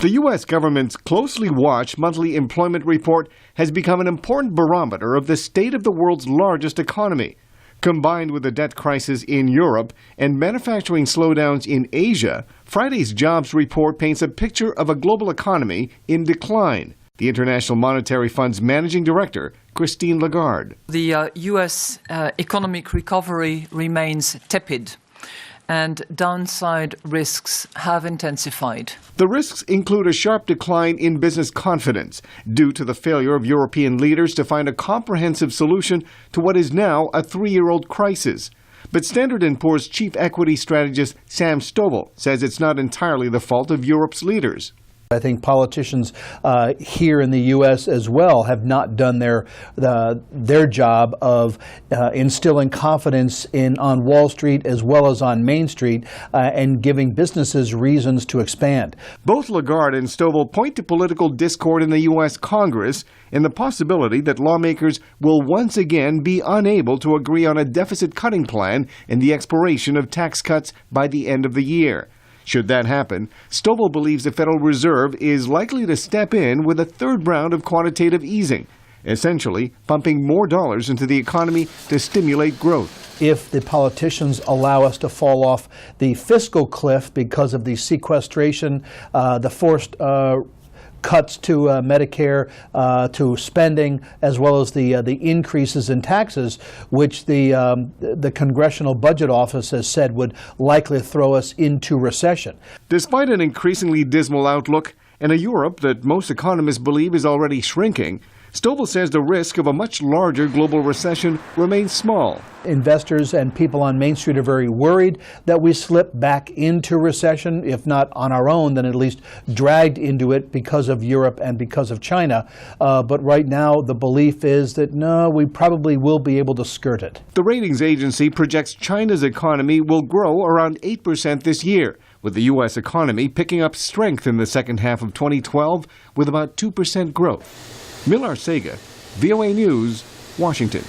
The U.S. government's closely watched monthly employment report has become an important barometer of the state of the world's largest economy. Combined with the debt crisis in Europe and manufacturing slowdowns in Asia, Friday's jobs report paints a picture of a global economy in decline. The International Monetary Fund's managing director, Christine Lagarde. The U.S. economic recovery remains tepid, and downside risks have intensified. The risks include a sharp decline in business confidence due to the failure of European leaders to find a comprehensive solution to what is now a three-year-old crisis. But Standard & Poor's chief equity strategist Sam Stovall says it's not entirely the fault of Europe's leaders. I think politicians here in the U.S. as well have not done their job of instilling confidence on Wall Street as well as on Main Street and giving businesses reasons to expand. Both Lagarde and Stovall point to political discord in the U.S. Congress and the possibility that lawmakers will once again be unable to agree on a deficit-cutting plan and the expiration of tax cuts by the end of the year. Should that happen, Stovall believes the Federal Reserve is likely to step in with a third round of quantitative easing, essentially pumping more dollars into the economy to stimulate growth. If the politicians allow us to fall off the fiscal cliff because of the sequestration, the forced cuts to Medicare, to spending, as well as the increases in taxes, which the Congressional Budget Office has said would likely throw us into recession. Despite an increasingly dismal outlook and a Europe that most economists believe is already shrinking, Stovall says the risk of a much larger global recession remains small. Investors and people on Main Street are very worried that we slip back into recession, if not on our own, then at least dragged into it because of Europe and because of China. But right now, the belief is that, no, we probably will be able to skirt it. The ratings agency projects China's economy will grow around 8% this year, with the U.S. economy picking up strength in the second half of 2012 with about 2% growth. Arcega, VOA News, Washington.